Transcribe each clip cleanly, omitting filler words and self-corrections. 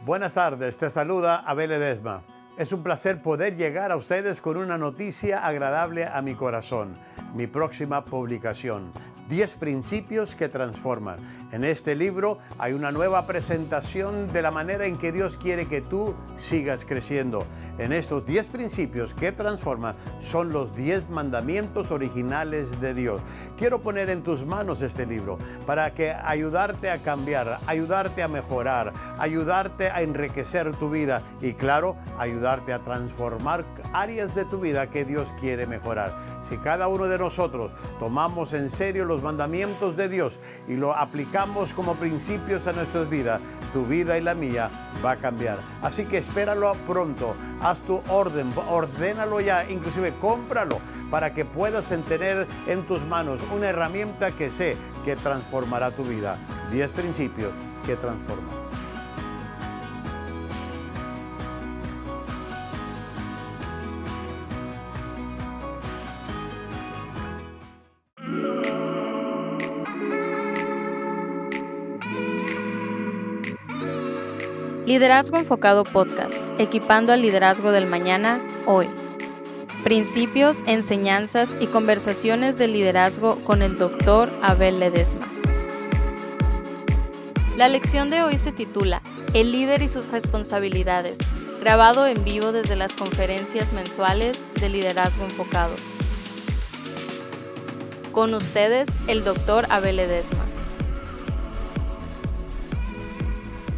Buenas tardes, te saluda Abel Ledesma. Es un placer poder llegar a ustedes con una noticia agradable a mi corazón. Mi próxima publicación, 10 principios que transforman. En este libro hay una nueva presentación de la manera en que Dios quiere que tú sigas creciendo. En estos 10 principios que transforman son los 10 mandamientos originales de Dios. Quiero poner en tus manos este libro para que ayudarte a cambiar, ayudarte a mejorar, ayudarte a enriquecer tu vida y claro, ayudarte a transformar áreas de tu vida que Dios quiere mejorar. Si cada uno de nosotros tomamos en serio los mandamientos de Dios y lo aplicamos como principios a nuestras vidas, tu vida y la mía va a cambiar. Así que espéralo pronto, haz tu orden, ordénalo ya, inclusive cómpralo para que puedas tener en tus manos una herramienta que sé que transformará tu vida. 10 principios que transforman. Liderazgo Enfocado Podcast, equipando al liderazgo del mañana, hoy. Principios, enseñanzas y conversaciones de liderazgo con el Dr. Abel Ledesma. La lección de hoy se titula El líder y sus responsabilidades, grabado en vivo desde las conferencias mensuales de Liderazgo Enfocado. Con ustedes, el Dr. Abel Ledesma.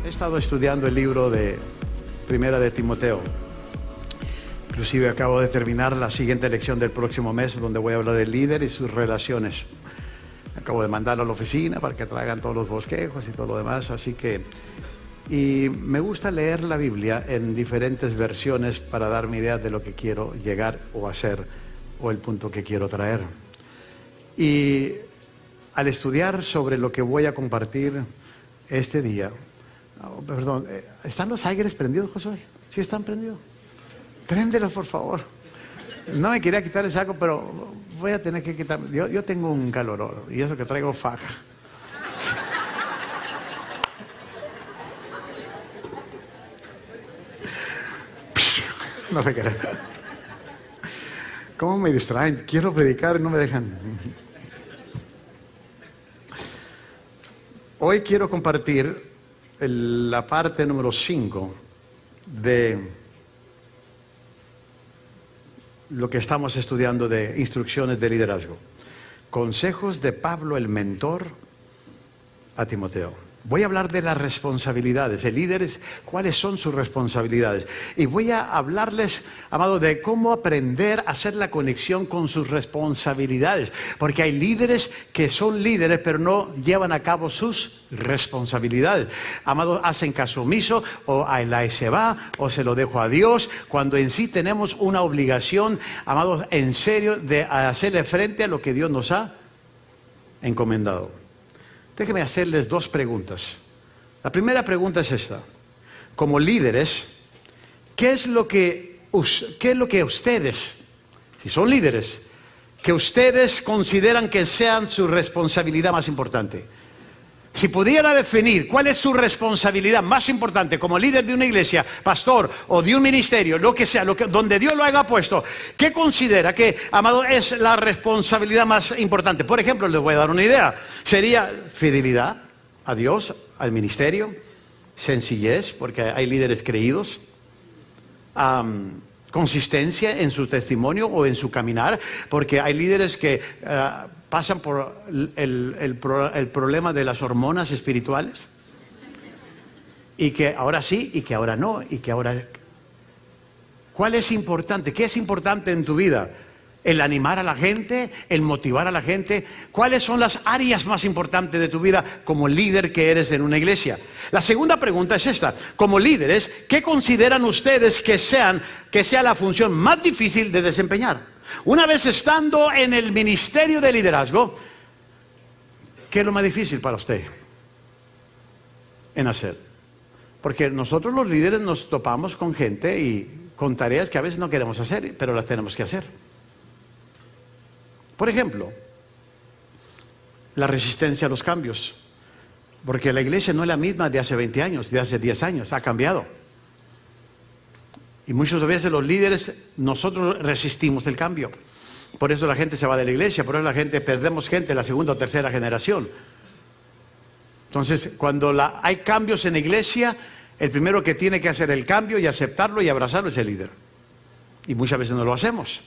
He estado estudiando el libro de Primera de Timoteo. Inclusive acabo de terminar la siguiente lección del próximo mes, donde voy a hablar del líder y sus relaciones. Acabo de mandarlo a la oficina para que traigan todos los bosquejos y todo lo demás, así que... Y me gusta leer la Biblia en diferentes versiones para darme idea de lo que quiero llegar o hacer, o el punto que quiero traer. Y al estudiar sobre lo que voy a compartir este día... Oh, perdón, ¿están los aires prendidos, Josué? ¿Sí están prendidos? Préndelos, por favor. No me quería quitar el saco, pero voy a tener que quitarme. Yo tengo un calor y eso que traigo faja. No me querés. ¿Cómo me distraen? Quiero predicar y no me dejan. Hoy quiero compartir la parte número 5 de lo que estamos estudiando de instrucciones de liderazgo. Consejos de Pablo el mentor a Timoteo. Voy a hablar de las responsabilidades, de líderes, cuáles son sus responsabilidades. Y voy a hablarles, amado, de cómo aprender a hacer la conexión con sus responsabilidades. Porque hay líderes que son líderes, pero no llevan a cabo sus responsabilidades. Amado, hacen caso omiso, o ahí se va, o se lo dejo a Dios, cuando en sí tenemos una obligación, amado, en serio, de hacerle frente a lo que Dios nos ha encomendado. Déjenme hacerles 2 preguntas. La primera pregunta es esta. Como líderes, ¿qué es lo que ustedes, si son líderes, que ustedes consideran que sean su responsabilidad más importante? Si pudiera definir cuál es su responsabilidad más importante como líder de una iglesia, pastor o de un ministerio, lo que sea, donde Dios lo haya puesto, ¿qué considera que, amado, es la responsabilidad más importante? Por ejemplo, les voy a dar una idea. Sería fidelidad a Dios, al ministerio, sencillez, porque hay líderes creídos, consistencia en su testimonio o en su caminar, porque hay líderes que... pasan por el problema de las hormonas espirituales y que ahora sí y que ahora no y que ahora... ¿Cuál es importante? ¿Qué es importante en tu vida? ¿El animar a la gente? ¿El motivar a la gente? ¿Cuáles son las áreas más importantes de tu vida como líder que eres en una iglesia? La segunda pregunta es esta. Como líderes, ¿qué consideran ustedes que sea la función más difícil de desempeñar? Una vez estando en el ministerio de liderazgo, ¿qué es lo más difícil para usted en hacer? Porque nosotros los líderes nos topamos con gente y con tareas que a veces no queremos hacer, pero las tenemos que hacer. Por ejemplo, la resistencia a los cambios. Porque la iglesia no es la misma de hace 20 años, de hace 10 años, ha cambiado. Y muchas veces los líderes, nosotros resistimos el cambio. Por eso la gente se va de la iglesia, por eso perdemos gente en la segunda o tercera generación. Entonces, cuando hay cambios en la iglesia, el primero que tiene que hacer el cambio y aceptarlo y abrazarlo es el líder. Y muchas veces no lo hacemos.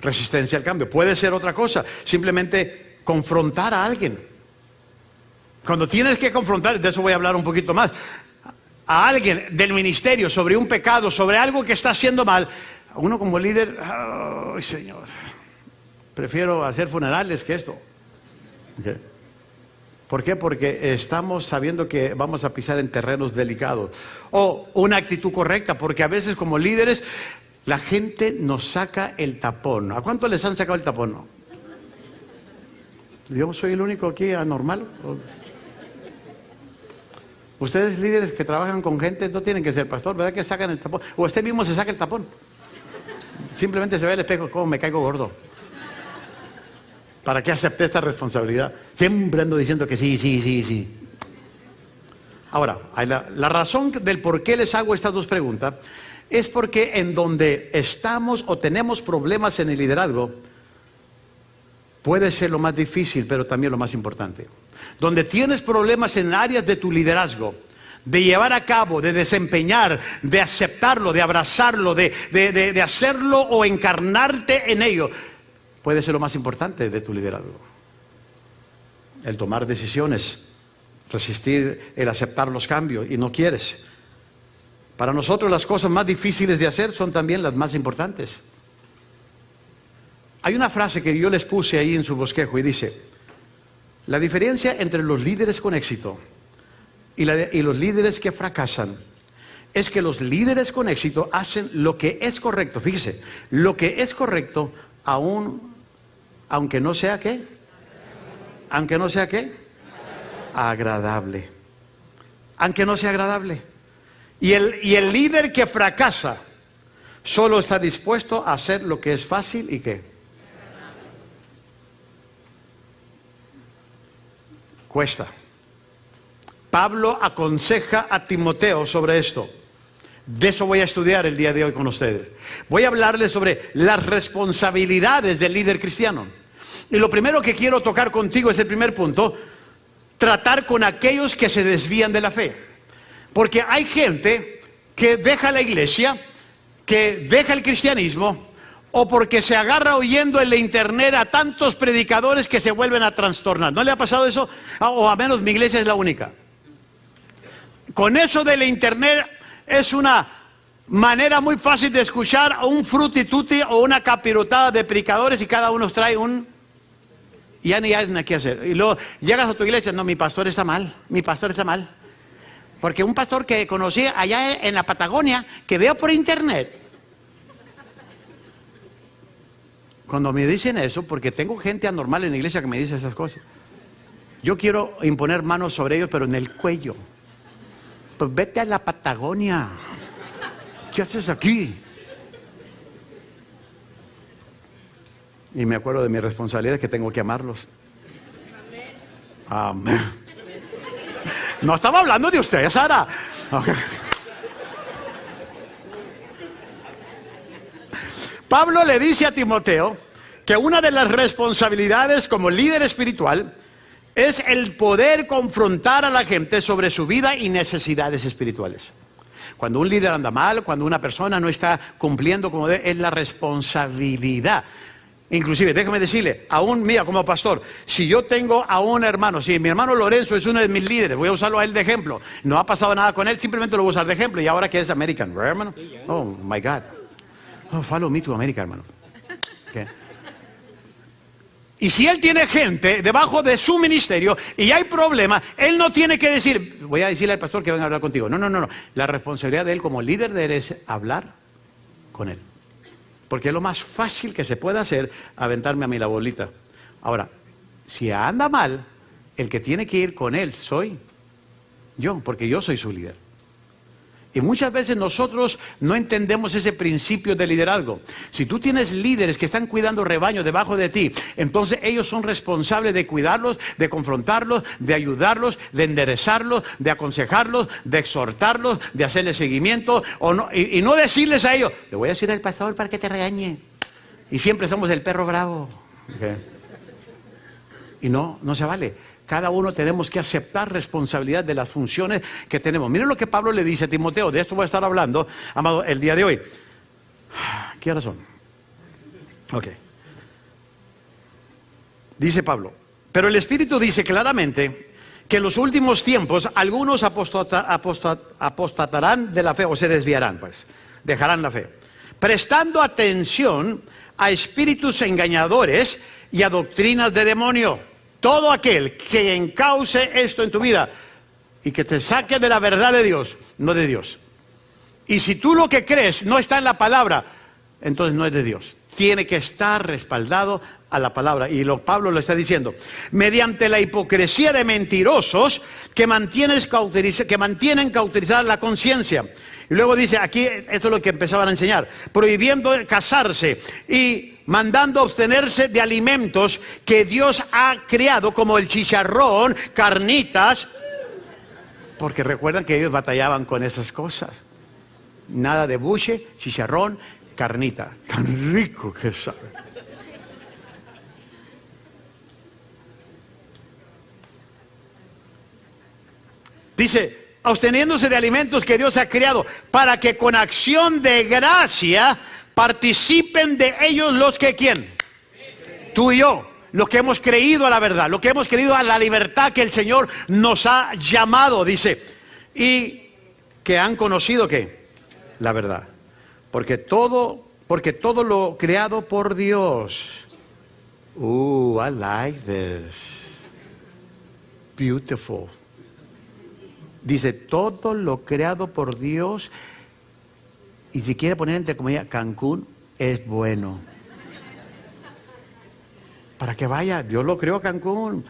Resistencia al cambio. Puede ser otra cosa, simplemente confrontar a alguien. Cuando tienes que confrontar, de eso voy a hablar un poquito más, a alguien del ministerio sobre un pecado, sobre algo que está haciendo mal, uno como líder, ¡ay, Señor! Prefiero hacer funerales que esto. ¿Okay? ¿Por qué? Porque estamos sabiendo que vamos a pisar en terrenos delicados. O una actitud correcta, porque a veces como líderes la gente nos saca el tapón. ¿A cuántos les han sacado el tapón? ¿Yo soy el único aquí anormal? Ustedes líderes que trabajan con gente no tienen que ser pastor, ¿verdad que sacan el tapón? O usted mismo se saca el tapón. Simplemente se ve al espejo, ¿cómo me caigo gordo? ¿Para qué acepté esta responsabilidad? Siempre ando diciendo que sí. Ahora, la razón del por qué les hago estas dos preguntas es porque en donde estamos o tenemos problemas en el liderazgo, puede ser lo más difícil, pero también lo más importante. Donde tienes problemas en áreas de tu liderazgo, de llevar a cabo, de desempeñar, de aceptarlo, de abrazarlo, de hacerlo o encarnarte en ello, puede ser lo más importante de tu liderazgo. El tomar decisiones, resistir el aceptar los cambios y no quieres. Para nosotros las cosas más difíciles de hacer son también las más importantes. Hay una frase que yo les puse ahí en su bosquejo y dice: la diferencia entre los líderes con éxito y los líderes que fracasan es que los líderes con éxito hacen lo que es correcto. Fíjese, lo que es correcto aunque no sea ¿qué? Aunque no sea ¿qué? Agradable. Aunque no sea agradable. Y el líder que fracasa solo está dispuesto a hacer lo que es fácil y ¿qué? Cuesta. Pablo aconseja a Timoteo sobre esto. De eso voy a estudiar el día de hoy con ustedes. Voy a hablarles sobre las responsabilidades del líder cristiano. Y lo primero que quiero tocar contigo es el primer punto: tratar con aquellos que se desvían de la fe. Porque hay gente que deja la iglesia, que deja el cristianismo, o porque se agarra oyendo en la internet a tantos predicadores que se vuelven a trastornar. ¿No le ha pasado eso? O a menos mi iglesia es la única. Con eso de la internet es una manera muy fácil de escuchar a un frutituti o una capirotada de predicadores y cada uno trae un... Y ya ni hay nada que hacer. Y luego llegas a tu iglesia, no, mi pastor está mal, mi pastor está mal. Porque un pastor que conocí allá en la Patagonia, que veo por internet. Cuando me dicen eso, porque tengo gente anormal en la iglesia que me dice esas cosas, yo quiero imponer manos sobre ellos, pero en el cuello. Pues vete a la Patagonia. ¿Qué haces aquí? Y me acuerdo de mi responsabilidad, que tengo que amarlos. Amén. No estaba hablando de usted, Sara. Okay. Pablo le dice a Timoteo que una de las responsabilidades como líder espiritual es el poder confrontar a la gente sobre su vida y necesidades espirituales. Cuando un líder anda mal, cuando una persona no está cumpliendo como debe, es la responsabilidad. Inclusive, déjame decirle, aún mía como pastor, si yo tengo a un hermano, si mi hermano Lorenzo es uno de mis líderes, voy a usarlo a él de ejemplo, no ha pasado nada con él, simplemente lo voy a usar de ejemplo. Y ahora que es American, ¿verdad, hermano? Oh my God. Oh, follow me to America, hermano. Okay. Y si él tiene gente debajo de su ministerio y hay problemas, él no tiene que decir, voy a decirle al pastor que venga a hablar contigo. No. La responsabilidad de él como líder de él es hablar con él. Porque es lo más fácil que se puede hacer, aventarme a mí la bolita. Ahora, si anda mal, el que tiene que ir con él soy yo, porque yo soy su líder. Y muchas veces nosotros no entendemos ese principio de liderazgo. Si tú tienes líderes que están cuidando rebaños debajo de ti, entonces ellos son responsables de cuidarlos, de confrontarlos, de ayudarlos, de enderezarlos, de aconsejarlos, de exhortarlos, de hacerles seguimiento, y no decirles a ellos, le voy a decir al pastor para que te regañe. Y siempre somos el perro bravo. ¿Okay? Y no se vale. Cada uno tenemos que aceptar responsabilidad de las funciones que tenemos. Miren lo que Pablo le dice a Timoteo. De esto voy a estar hablando, amado, el día de hoy. ¿Qué horas son? Ok. Dice Pablo, pero el Espíritu dice claramente que en los últimos tiempos algunos apostatarán de la fe, o se desviarán, pues, dejarán la fe, prestando atención a espíritus engañadores y a doctrinas de demonio. Todo aquel que encauce esto en tu vida y que te saque de la verdad de Dios, no de Dios. Y si tú lo que crees no está en la palabra, entonces no es de Dios. Tiene que estar respaldado a la palabra. Y Pablo lo está diciendo. Mediante la hipocresía de mentirosos que mantienen cauterizada la conciencia. Y luego dice, aquí esto es lo que empezaban a enseñar, prohibiendo casarse y mandando abstenerse de alimentos que Dios ha creado, como el chicharrón, carnitas, porque recuerdan que ellos batallaban con esas cosas. Nada de buche, chicharrón, carnita. Tan rico que sabe. Dice, absteniéndose de alimentos que Dios ha creado, para que con acción de gracia participen de ellos los que, ¿quién? Tú y yo, los que hemos creído a la verdad, los que hemos creído a la libertad que el Señor nos ha llamado, dice, y que han conocido, ¿qué? La verdad. Porque todo lo creado por Dios. I like this. Beautiful. Dice, todo lo creado por Dios, y si quiere poner entre comillas, Cancún, es bueno. Para que vaya, Dios lo creó Cancún.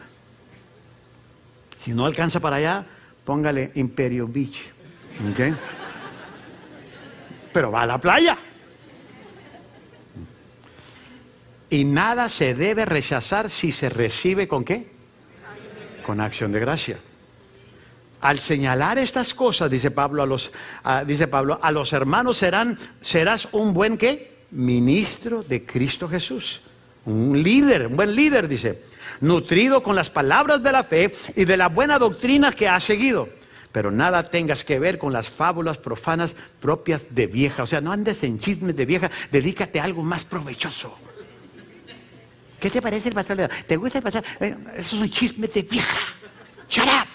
Si no alcanza para allá, póngale Imperio Beach. ¿Okay? Pero va a la playa. Y nada se debe rechazar si se recibe ¿con qué? Con acción de gracia. Al señalar estas cosas, dice Pablo a los hermanos serás un buen ¿qué? Ministro de Cristo Jesús. Un buen líder, dice, nutrido con las palabras de la fe y de la buena doctrina que has seguido. Pero nada tengas que ver con las fábulas profanas propias de vieja. O sea, no andes en chismes de vieja, dedícate a algo más provechoso. ¿Qué te parece el pastor? ¿Te gusta el pastor? Esos son chismes de vieja. Shut up.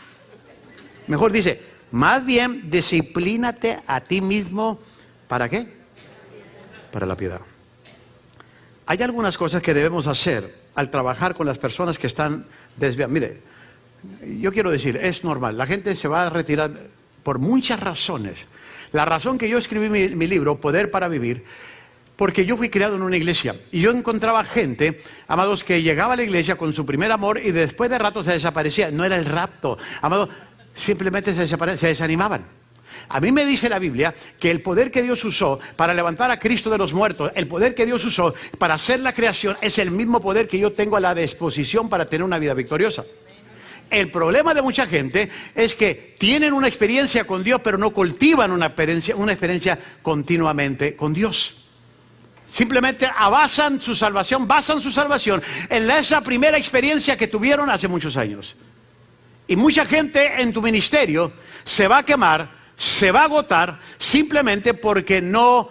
Mejor dice, más bien disciplínate a ti mismo. ¿Para qué? Para la piedad. Hay algunas cosas que debemos hacer al trabajar con las personas que están desviadas. Mire, yo quiero decir, es normal. La gente se va a retirar por muchas razones. La razón que yo escribí mi libro, Poder para Vivir, porque yo fui criado en una iglesia y yo encontraba gente, amados, que llegaba a la iglesia con su primer amor y después de rato se desaparecía. No era el rapto, amados. Simplemente se desanimaban. A mí me dice la Biblia que el poder que Dios usó para levantar a Cristo de los muertos, el poder que Dios usó para hacer la creación, es el mismo poder que yo tengo a la disposición para tener una vida victoriosa. El problema de mucha gente es que tienen una experiencia con Dios, pero no cultivan una experiencia continuamente con Dios. Simplemente basan su salvación en esa primera experiencia que tuvieron hace muchos años. Y mucha gente en tu ministerio se va a quemar, se va a agotar, simplemente porque no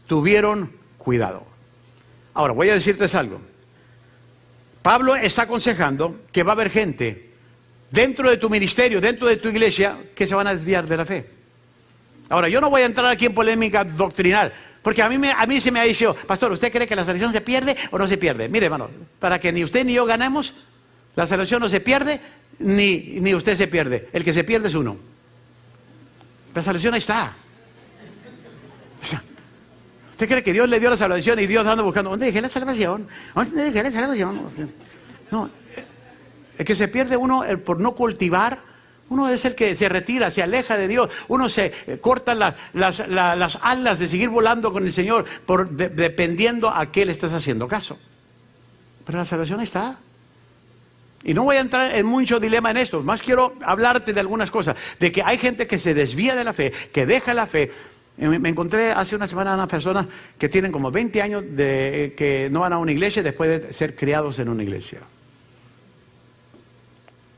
tuvieron cuidado. Ahora, voy a decirte algo. Pablo está aconsejando que va a haber gente dentro de tu ministerio, dentro de tu iglesia, que se van a desviar de la fe. Ahora, yo no voy a entrar aquí en polémica doctrinal, porque a mí se me ha dicho, pastor, ¿usted cree que la salvación se pierde o no se pierde? Mire, hermano, para que ni usted ni yo ganemos, la salvación no se pierde, ni usted se pierde. El que se pierde es uno. La salvación ahí está. ¿Usted cree que Dios le dio la salvación y Dios anda buscando? ¿Dónde dejé la salvación? ¿Dónde dejé la salvación? No, el que se pierde uno por no cultivar Uno es el que se retira, se aleja de Dios. Uno se corta las alas de seguir volando con el Señor dependiendo a qué le estás haciendo caso. Pero la salvación está. Y no voy a entrar en mucho dilema en esto. Más quiero hablarte de algunas cosas. De que hay gente que se desvía de la fe, que deja la fe. Me encontré hace una semana a una persona que tienen como 20 años de que no van a una iglesia después de ser criados en una iglesia.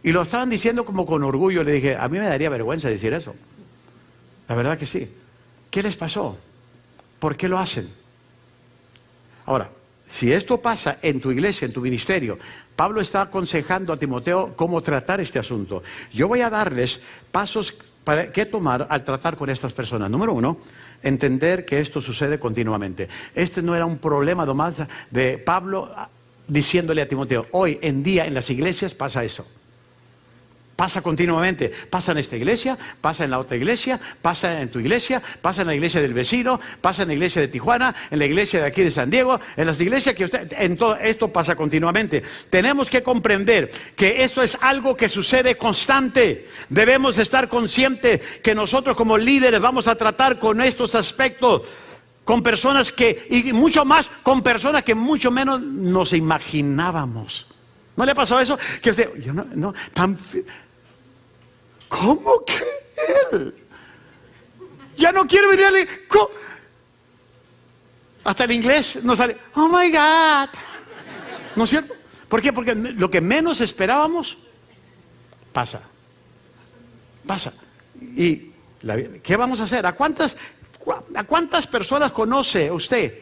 Y lo estaban diciendo como con orgullo. Le dije, a mí me daría vergüenza decir eso. La verdad que sí. ¿Qué les pasó? ¿Por qué lo hacen? Ahora, si esto pasa en tu iglesia, en tu ministerio, Pablo está aconsejando a Timoteo cómo tratar este asunto. Yo voy a darles pasos para qué tomar al tratar con estas personas. Número 1, entender que esto sucede continuamente. Este no era un problema nomás de Pablo diciéndole a Timoteo, hoy en día en las iglesias pasa eso. Pasa continuamente, pasa en esta iglesia, pasa en la otra iglesia, pasa en tu iglesia, pasa en la iglesia del vecino, pasa en la iglesia de Tijuana, en la iglesia de aquí de San Diego, en las iglesias que usted, en todo esto pasa continuamente. Tenemos que comprender que esto es algo que sucede constante. Debemos estar conscientes que nosotros como líderes vamos a tratar con estos aspectos, con personas y mucho más con personas que mucho menos nos imaginábamos. ¿No le ha pasado eso? Que usted, yo no, ¿cómo que él? Ya no quiere venirle. Hasta en inglés nos sale, oh my God. ¿No es cierto? ¿Por qué? Porque lo que menos esperábamos pasa. ¿Y qué vamos a hacer? ¿A cuántas personas conoce usted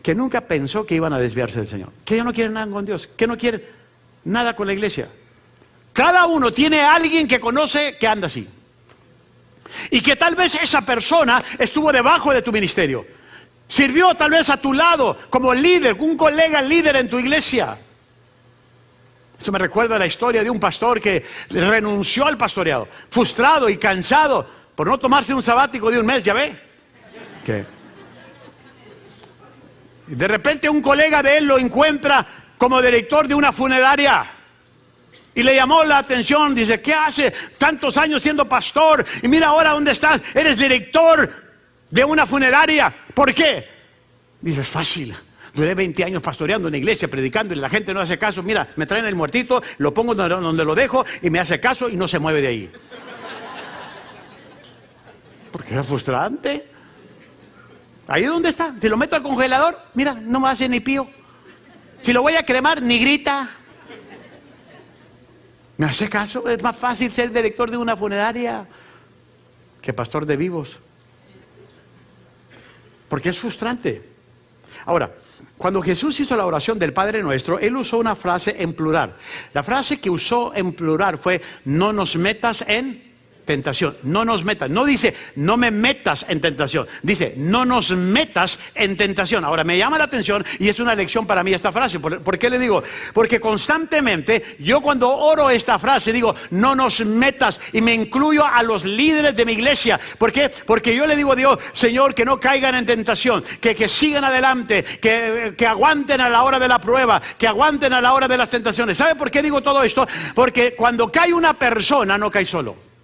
que nunca pensó que iban a desviarse del Señor? Que ya no quieren nada con Dios, que no quieren nada con la iglesia. Cada uno tiene a alguien que conoce que anda así. Y que tal vez esa persona estuvo debajo de tu ministerio. Sirvió tal vez a tu lado como líder, un colega líder en tu iglesia. Esto me recuerda la historia de un pastor que renunció al pastoreado, frustrado y cansado por no tomarse un sabático de un mes, ¿ya ve? ¿Qué? De repente un colega de él lo encuentra como director de una funeraria. Y le llamó la atención, dice, ¿qué hace tantos años siendo pastor? Y mira ahora dónde estás, eres director de una funeraria. ¿Por qué? Dice, es fácil. Duré 20 años pastoreando en la iglesia, predicando, y la gente no hace caso. Mira, me traen el muertito, lo pongo donde lo dejo, y me hace caso y no se mueve de ahí. Porque era frustrante. Ahí donde está, si lo meto al congelador, mira, no me hace ni pío. Si lo voy a cremar, ni grita. ¿Me hace caso? Es más fácil ser director de una funeraria que pastor de vivos. Porque es frustrante. Ahora, cuando Jesús hizo la oración del Padre Nuestro, Él usó una frase en plural. La frase que usó en plural fue, no nos metas en tentación. No nos metas. No dice, no me metas en tentación. Dice, no nos metas en tentación. Ahora, me llama la atención y es una lección para mí esta frase. ¿Por qué le digo? Porque constantemente, yo cuando oro esta frase, digo, no nos metas, y me incluyo a los líderes de mi iglesia. ¿Por qué? Porque yo le digo a Dios, Señor, que no caigan en tentación, que sigan adelante, que aguanten a la hora de la prueba, que aguanten a la hora de las tentaciones. ¿Sabe por qué digo todo esto? Porque cuando cae una persona, no cae solo.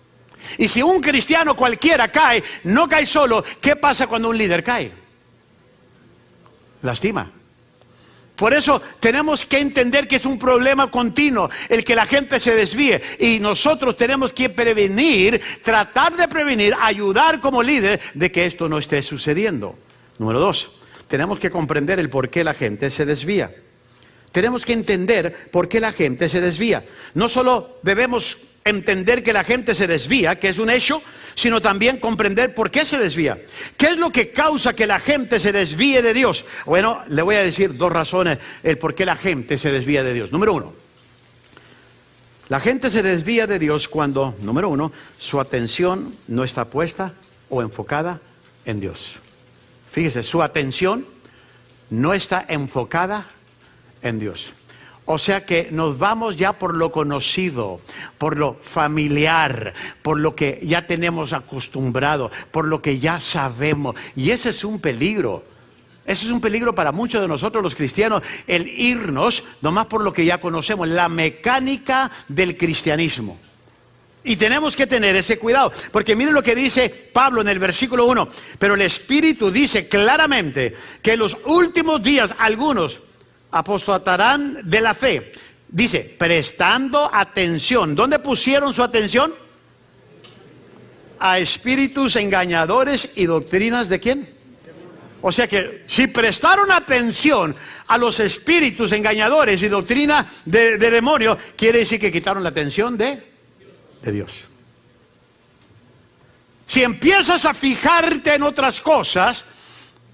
Y si un cristiano cualquiera cae, no cae solo. ¿Qué pasa cuando un líder cae? Lastima. Por eso tenemos que entender que es un problema continuo el que la gente se desvíe. Y nosotros tenemos que prevenir, tratar de prevenir, ayudar como líder de que esto no esté sucediendo. Número 2, tenemos que comprender el por qué la gente se desvía. Tenemos que entender por qué la gente se desvía. No solo debemos entender que la gente se desvía, que es un hecho, sino también comprender por qué se desvía. ¿Qué es lo que causa que la gente se desvíe de Dios? Bueno, le voy a decir 2 razones el por qué la gente se desvía de Dios. Número 1, la gente se desvía de Dios cuando, número 1, su atención no está puesta o enfocada en Dios. Fíjese, su atención no está enfocada en Dios. O sea que nos vamos ya por lo conocido, por lo familiar, por lo que ya tenemos acostumbrado, por lo que ya sabemos. Y ese es un peligro. Ese es un peligro para muchos de nosotros los cristianos, el irnos nomás por lo que ya conocemos, la mecánica del cristianismo. Y tenemos que tener ese cuidado, porque miren lo que dice Pablo en el versículo 1. Pero el Espíritu dice claramente que en los últimos días algunos apostatarán de la fe. Dice, prestando atención. ¿Dónde pusieron su atención? A espíritus engañadores y doctrinas ¿de quién? O sea que si prestaron atención a los espíritus engañadores y doctrina de demonio, quiere decir que quitaron la atención de Dios. Si empiezas a fijarte en otras cosas,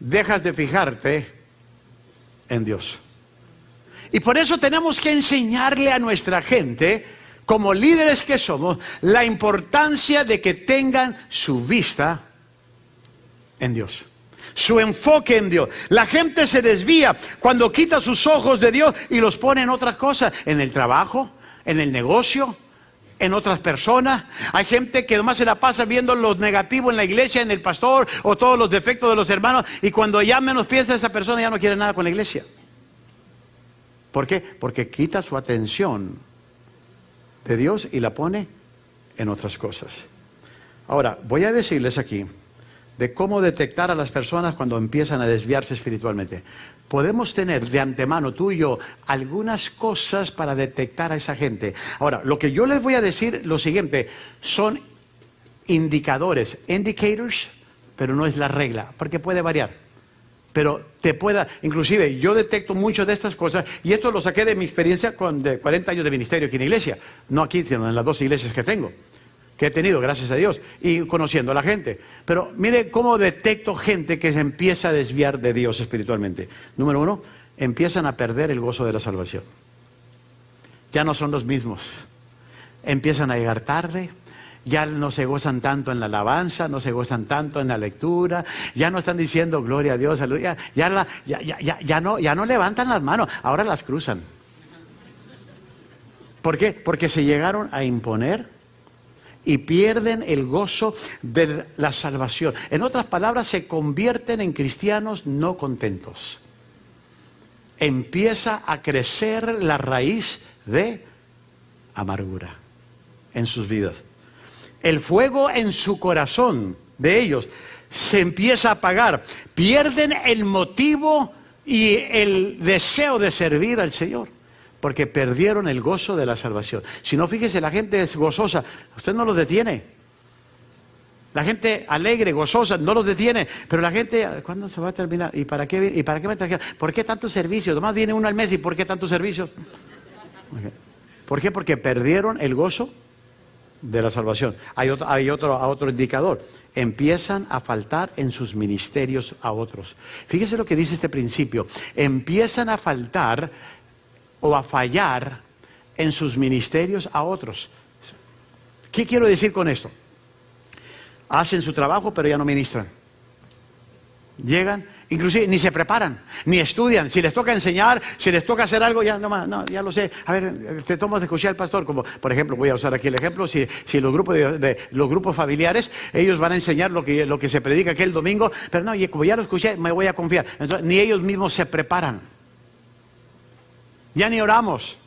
dejas de fijarte en Dios. Y por eso tenemos que enseñarle a nuestra gente, como líderes que somos, la importancia de que tengan su vista en Dios, su enfoque en Dios. La gente se desvía cuando quita sus ojos de Dios y los pone en otras cosas, en el trabajo, en el negocio, en otras personas. Hay gente que nomás se la pasa viendo los negativos en la iglesia, en el pastor, o todos los defectos de los hermanos, y cuando ya menos piensa esa persona ya no quiere nada con la iglesia. ¿Por qué? Porque quita su atención de Dios y la pone en otras cosas. Ahora, voy a decirles aquí de cómo detectar a las personas cuando empiezan a desviarse espiritualmente. Podemos tener de antemano tú y yo algunas cosas para detectar a esa gente. Ahora, lo que yo les voy a decir, lo siguiente, son indicadores, indicators, pero no es la regla, porque puede variar. Pero inclusive yo detecto mucho de estas cosas, y esto lo saqué de mi experiencia de 40 años de ministerio aquí en la iglesia, no aquí, sino en las 2 iglesias que tengo, que he tenido, gracias a Dios, y conociendo a la gente. Pero mire cómo detecto gente que se empieza a desviar de Dios espiritualmente. Número 1, empiezan a perder el gozo de la salvación. Ya no son los mismos. Empiezan a llegar tarde. Ya no se gozan tanto en la alabanza, no se gozan tanto en la lectura, ya no están diciendo gloria a Dios, aleluya, ya no levantan las manos, ahora las cruzan. ¿Por qué? Porque se llegaron a imponer y pierden el gozo de la salvación. En otras palabras, se convierten en cristianos no contentos. Empieza a crecer la raíz de amargura en sus vidas. El fuego en su corazón de ellos se empieza a apagar. Pierden el motivo y el deseo de servir al Señor, porque perdieron el gozo de la salvación. Si no, fíjese, la gente es gozosa, usted no los detiene. La gente alegre, gozosa, no los detiene. Pero la gente, ¿cuándo se va a terminar? ¿Y para qué me trajeron? ¿Por qué tantos servicios? Nomás viene uno al mes, ¿y por qué tantos servicios? ¿Por qué? Porque perdieron el gozo de la salvación. Hay otro indicador. Empiezan a faltar en sus ministerios a otros. Fíjese lo que dice este principio. Empiezan a faltar o a fallar en sus ministerios a otros. ¿Qué quiero decir con esto? Hacen su trabajo, pero ya no ministran. Llegan, inclusive ni se preparan, ni estudian. Si les toca enseñar, si les toca hacer algo, ya ya lo sé. A ver, te tomas de escuchar al pastor, como por ejemplo, voy a usar aquí el ejemplo, si los grupos familiares, ellos van a enseñar lo que se predica aquel domingo, pero no, y como ya lo escuché, me voy a confiar. Entonces, ni ellos mismos se preparan. Ya ni oramos.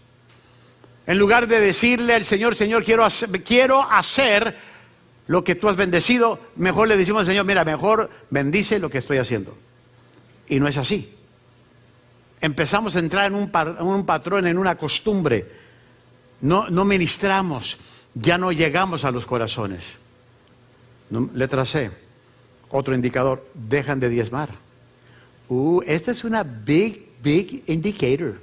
En lugar de decirle al Señor, Señor, quiero hacer lo que tú has bendecido, mejor le decimos al Señor, mira, mejor bendice lo que estoy haciendo. Y no es así. Empezamos a entrar en un patrón, en una costumbre. No ministramos, ya no llegamos a los corazones. Letra C, otro indicador, dejan de diezmar. Esta es una big indicator.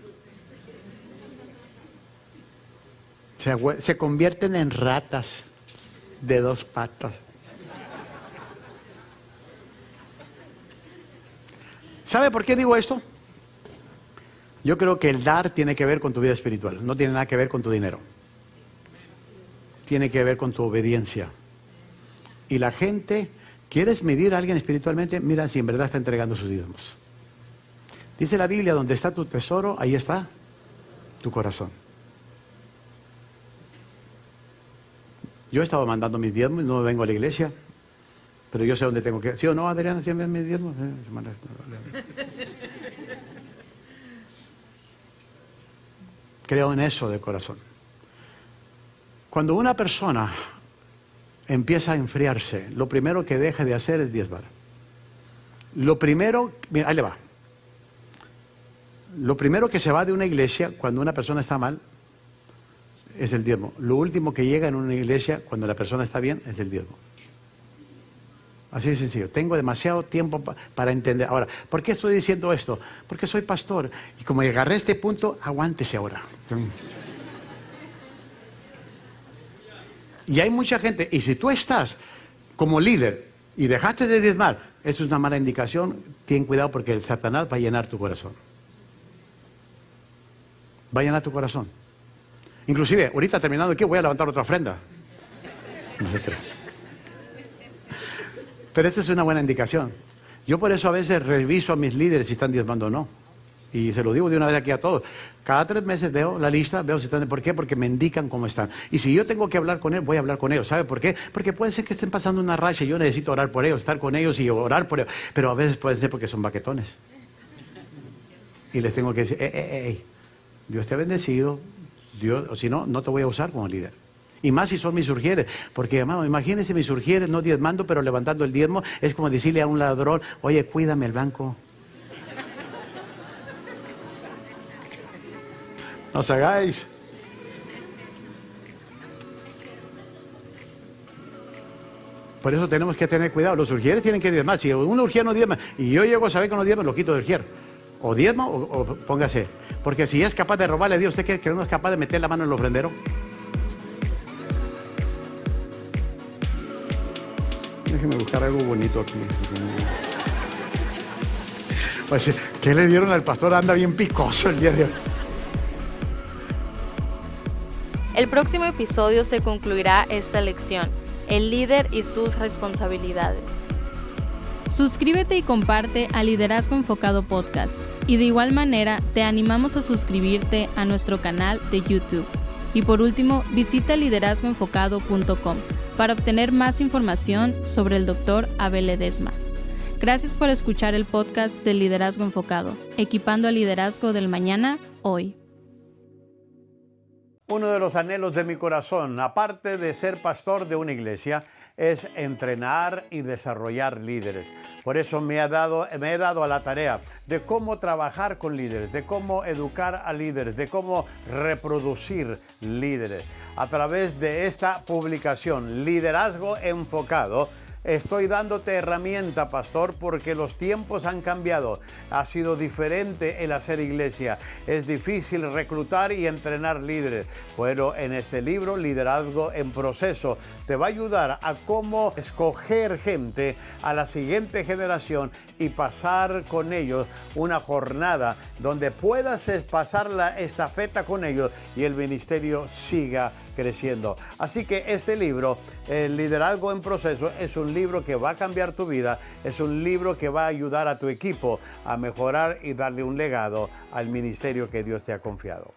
Se convierten en ratas de 2 patas. ¿Sabe por qué digo esto? Yo creo que el dar tiene que ver con tu vida espiritual, no tiene nada que ver con tu dinero. Tiene que ver con tu obediencia. Y la gente, ¿quieres medir a alguien espiritualmente? Mira si en verdad está entregando sus diezmos. Dice la Biblia, donde está tu tesoro, ahí está tu corazón. Yo he estado mandando mis diezmos, no vengo a la iglesia, pero yo sé dónde tengo que... ¿Sí o no, Adriana? ¿Sí envían mis diezmos? Creo en eso de corazón. Cuando una persona empieza a enfriarse, lo primero que deja de hacer es diezmar. Lo primero, mira, ahí le va. Lo primero que se va de una iglesia cuando una persona está mal es el diezmo. Lo último que llega en una iglesia cuando la persona está bien es el diezmo. Así de sencillo. Tengo demasiado tiempo para entender. Ahora, ¿por qué estoy diciendo esto? Porque soy pastor. Y como agarré este punto, aguántese ahora. Y hay mucha gente, y si tú estás como líder y dejaste de diezmar, eso es una mala indicación. Ten cuidado porque el Satanás va a llenar tu corazón. Va a llenar tu corazón. Inclusive, ahorita terminando aquí, voy a levantar otra ofrenda. No se cree. Pero esta es una buena indicación. Yo por eso a veces reviso a mis líderes si están diezmando o no. Y se lo digo de una vez aquí a todos. Cada 3 meses veo la lista, veo si están. ¿Por qué? Porque me indican cómo están. Y si yo tengo que hablar con él, voy a hablar con ellos. ¿Sabe por qué? Porque puede ser que estén pasando una racha y yo necesito orar por ellos, estar con ellos y orar por ellos. Pero a veces puede ser porque son baquetones. Y les tengo que decir, Dios te ha bendecido. Dios, o si no, no te voy a usar como líder. Y más si son mis surgieres, porque hermano, imagínense mis surgieres no diezmando, pero levantando el diezmo, es como decirle a un ladrón, oye, cuídame el banco. No os hagáis. Por eso tenemos que tener cuidado, los surgieres tienen que diezmar. Si un urgier no diezma, y yo llego a saber que no diezma, lo quito de urgier. O diezma o póngase. Porque si es capaz de robarle a Dios, ¿usted cree que no es capaz de meter la mano en el ofrendero? Déjeme buscar algo bonito aquí. Pues, ¿qué le dieron al pastor? Anda bien picoso el día de hoy. El próximo episodio se concluirá esta lección, el líder y sus responsabilidades. Suscríbete y comparte a Liderazgo Enfocado Podcast. Y de igual manera, te animamos a suscribirte a nuestro canal de YouTube. Y por último, visita liderazgoenfocado.com para obtener más información sobre el Dr. Abel Ledesma. Gracias por escuchar el podcast de Liderazgo Enfocado, equipando al liderazgo del mañana, hoy. Uno de los anhelos de mi corazón, aparte de ser pastor de una iglesia, es entrenar y desarrollar líderes. Por eso me he dado a la tarea de cómo trabajar con líderes, de cómo educar a líderes, de cómo reproducir líderes. A través de esta publicación, Liderazgo Enfocado, estoy dándote herramienta, pastor, porque los tiempos han cambiado. Ha sido diferente el hacer iglesia. Es difícil reclutar y entrenar líderes. Pero en este libro, Liderazgo en Proceso, te va a ayudar a cómo escoger gente a la siguiente generación y pasar con ellos una jornada donde puedas pasar la estafeta con ellos y el ministerio siga creciendo. Así que este libro, el Liderazgo en Proceso, es un libro que va a cambiar tu vida, es un libro que va a ayudar a tu equipo a mejorar y darle un legado al ministerio que Dios te ha confiado.